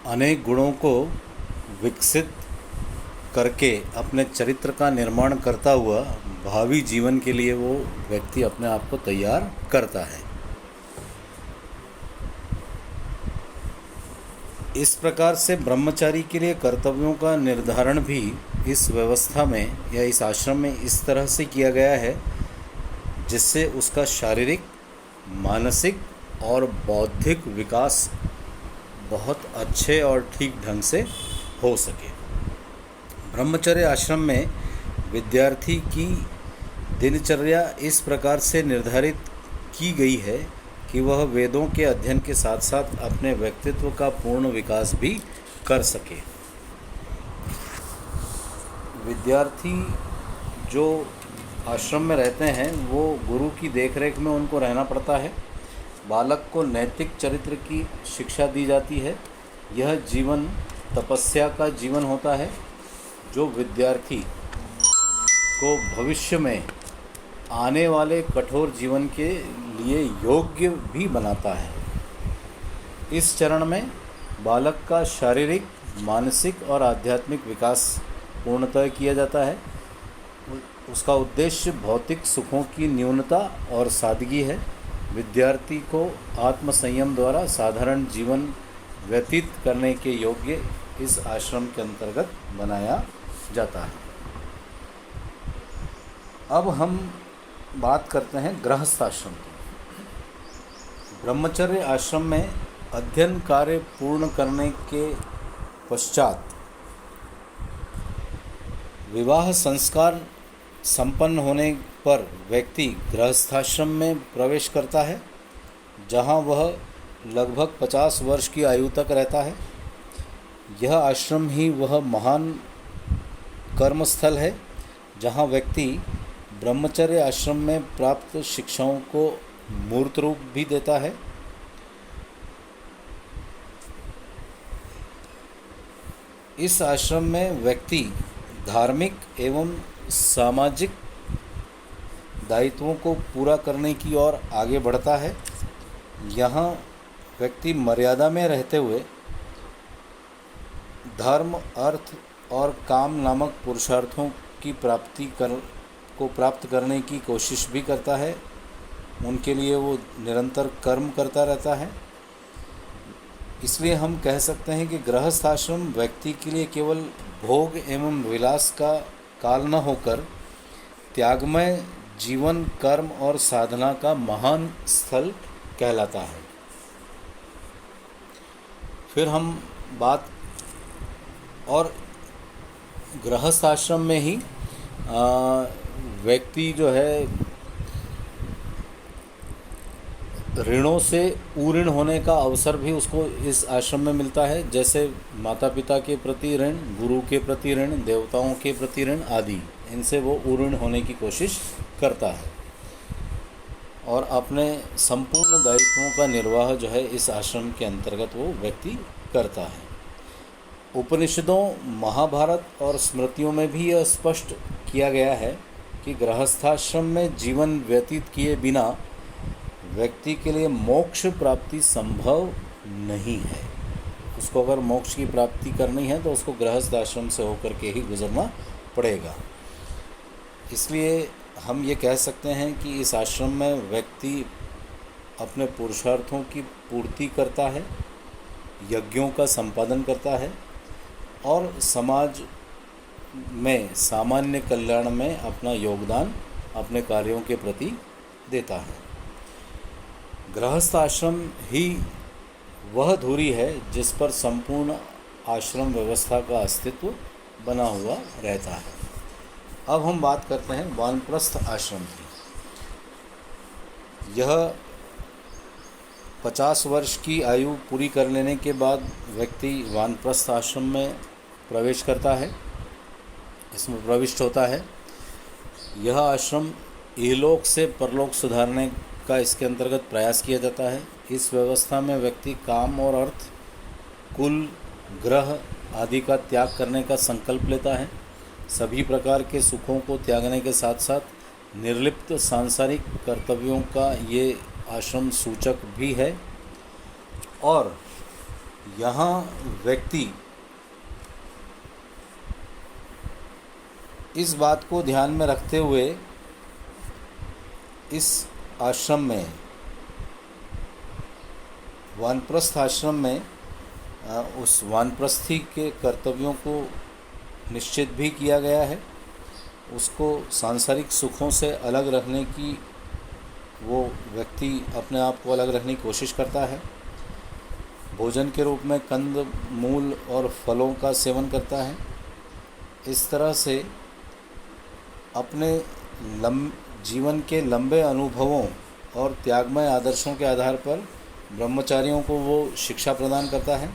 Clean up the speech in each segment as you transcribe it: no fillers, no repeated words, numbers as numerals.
अनेक गुणों को विकसित करके अपने चरित्र का निर्माण करता हुआ भावी जीवन के लिए वो व्यक्ति अपने आप को तैयार करता है। इस प्रकार से ब्रह्मचारी के लिए कर्तव्यों का निर्धारण भी इस व्यवस्था में या इस आश्रम में इस तरह से किया गया है जिससे उसका शारीरिक, मानसिक और बौद्धिक विकास बहुत अच्छे और ठीक ढंग से हो सके। ब्रह्मचर्य आश्रम में विद्यार्थी की दिनचर्या इस प्रकार से निर्धारित की गई है कि वह वेदों के अध्ययन के साथ साथ अपने व्यक्तित्व का पूर्ण विकास भी कर सके। विद्यार्थी जो आश्रम में रहते हैं वो गुरु की देखरेख में उनको रहना पड़ता है। बालक को नैतिक चरित्र की शिक्षा दी जाती है। यह जीवन तपस्या का जीवन होता है जो विद्यार्थी को भविष्य में आने वाले कठोर जीवन के लिए योग्य भी बनाता है। इस चरण में बालक का शारीरिक, मानसिक और आध्यात्मिक विकास पूर्णतः किया जाता है। उसका उद्देश्य भौतिक सुखों की न्यूनता और सादगी है। विद्यार्थी को आत्मसंयम द्वारा साधारण जीवन व्यतीत करने के योग्य इस आश्रम के अंतर्गत बनाया जाता है। अब हम बात करते हैं गृहस्थ आश्रम की। ब्रह्मचर्य आश्रम में अध्ययन कार्य पूर्ण करने के पश्चात विवाह संस्कार संपन्न होने पर व्यक्ति गृहस्थाश्रम में प्रवेश करता है, जहां वह लगभग 50 वर्ष की आयु तक रहता है। यह आश्रम ही वह महान कर्मस्थल है जहां व्यक्ति ब्रह्मचर्य आश्रम में प्राप्त शिक्षाओं को मूर्त रूप भी देता है। इस आश्रम में व्यक्ति धार्मिक एवं सामाजिक दायित्वों को पूरा करने की ओर आगे बढ़ता है। यहाँ व्यक्ति मर्यादा में रहते हुए धर्म, अर्थ और काम नामक पुरुषार्थों की प्राप्त करने की कोशिश भी करता है। उनके लिए वो निरंतर कर्म करता रहता है। इसलिए हम कह सकते हैं कि गृहस्थ आश्रम व्यक्ति के लिए केवल भोग एवं विलास का काल न होकर त्यागमय जीवन, कर्म और साधना का महान स्थल कहलाता है। फिर हम बात और गृहस्थ आश्रम में ही व्यक्ति जो है ऋणों से उऋण होने का अवसर भी उसको इस आश्रम में मिलता है। जैसे माता पिता के प्रति ऋण, गुरु के प्रति ऋण, देवताओं के प्रति ऋण आदि, इनसे वो उऋण होने की कोशिश करता है और अपने संपूर्ण दायित्वों का निर्वाह जो है इस आश्रम के अंतर्गत वो व्यक्ति करता है। उपनिषदों, महाभारत और स्मृतियों में भी यह स्पष्ट किया गया है कि गृहस्थाश्रम में जीवन व्यतीत किए बिना व्यक्ति के लिए मोक्ष प्राप्ति संभव नहीं है। उसको अगर मोक्ष की प्राप्ति करनी है तो उसको गृहस्थ आश्रम से होकर के ही गुजरना पड़ेगा। इसलिए हम ये कह सकते हैं कि इस आश्रम में व्यक्ति अपने पुरुषार्थों की पूर्ति करता है, यज्ञों का संपादन करता है और समाज में सामान्य कल्याण में अपना योगदान अपने कार्यों के प्रति देता है। गृहस्थ आश्रम ही वह धुरी है जिस पर संपूर्ण आश्रम व्यवस्था का अस्तित्व बना हुआ रहता है। अब हम बात करते हैं वानप्रस्थ आश्रम की। यह 50 वर्ष की आयु पूरी कर लेने के बाद व्यक्ति वानप्रस्थ आश्रम में प्रवेश करता है, इसमें प्रविष्ट होता है। यह आश्रम इहलोक से परलोक सुधारने का इसके अंतर्गत प्रयास किया जाता है। इस व्यवस्था में व्यक्ति काम और अर्थ, कुल, ग्रह आदि का त्याग करने का संकल्प लेता है। सभी प्रकार के सुखों को त्यागने के साथ साथ निर्लिप्त सांसारिक कर्तव्यों का ये आश्रम सूचक भी है और यहाँ व्यक्ति इस बात को ध्यान में रखते हुए इस आश्रम में, वानप्रस्थ आश्रम में, उस वानप्रस्थी के कर्तव्यों को निश्चित भी किया गया है। उसको सांसारिक सुखों से अलग रखने की, वो व्यक्ति अपने आप को अलग रखने की कोशिश करता है। भोजन के रूप में कंद मूल और फलों का सेवन करता है। इस तरह से अपने जीवन के लंबे अनुभवों और त्यागमय आदर्शों के आधार पर ब्रह्मचारियों को वो शिक्षा प्रदान करता है,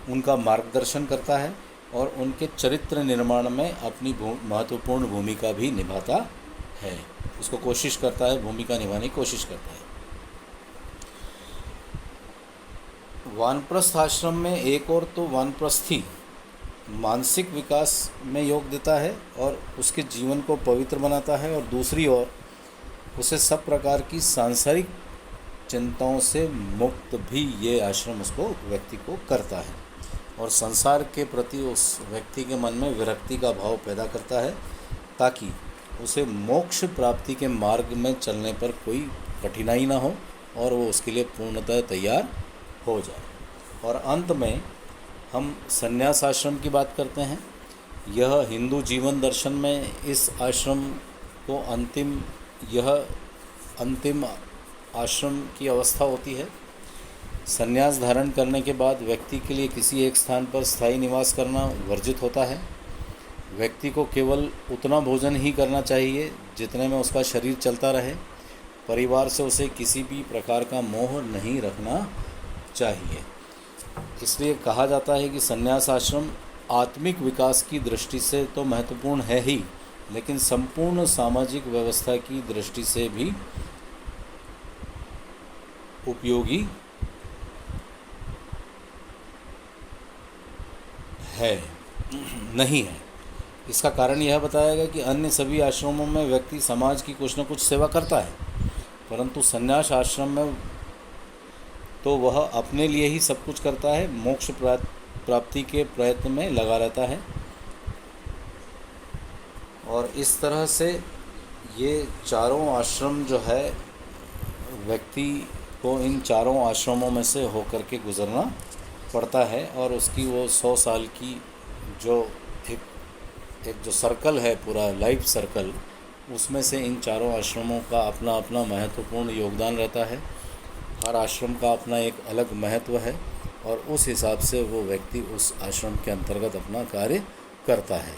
उनका मार्गदर्शन करता है और उनके चरित्र निर्माण में अपनी महत्वपूर्ण भूमिका भी निभाता है। उसको कोशिश करता है, भूमिका निभाने की कोशिश करता है। वानप्रस्थ आश्रम में एक और तो वानप्रस्थी मानसिक विकास में योग देता है और उसके जीवन को पवित्र बनाता है, और दूसरी ओर उसे सब प्रकार की सांसारिक चिंताओं से मुक्त भी ये आश्रम उसको, व्यक्ति को करता है, और संसार के प्रति उस व्यक्ति के मन में विरक्ति का भाव पैदा करता है, ताकि उसे मोक्ष प्राप्ति के मार्ग में चलने पर कोई कठिनाई ना हो और वो उसके लिए पूर्णतः तैयार हो जाए। और अंत में हम संन्यास आश्रम की बात करते हैं। यह हिंदू जीवन दर्शन में इस आश्रम को अंतिम आश्रम की अवस्था होती है। संन्यास धारण करने के बाद व्यक्ति के लिए किसी एक स्थान पर स्थायी निवास करना वर्जित होता है। व्यक्ति को केवल उतना भोजन ही करना चाहिए जितने में उसका शरीर चलता रहे। परिवार से उसे किसी भी प्रकार का मोह नहीं रखना चाहिए। इसलिए कहा जाता है कि संन्यास आश्रम आत्मिक विकास की दृष्टि से तो महत्वपूर्ण है ही, लेकिन संपूर्ण सामाजिक व्यवस्था की दृष्टि से भी उपयोगी है नहीं है। इसका कारण यह बताया गया कि अन्य सभी आश्रमों में व्यक्ति समाज की कुछ न कुछ सेवा करता है, परंतु संन्यास आश्रम में तो वह अपने लिए ही सब कुछ करता है, मोक्ष प्राप्ति के प्रयत्न में लगा रहता है। और इस तरह से ये चारों आश्रम जो है, व्यक्ति को इन चारों आश्रमों में से होकर के गुजरना पड़ता है, और उसकी वो 100 साल की जो एक जो सर्कल है, पूरा लाइफ सर्कल, उसमें से इन चारों आश्रमों का अपना अपना महत्वपूर्ण योगदान रहता है। हर आश्रम का अपना एक अलग महत्व है, और उस हिसाब से वो व्यक्ति उस आश्रम के अंतर्गत अपना कार्य करता है।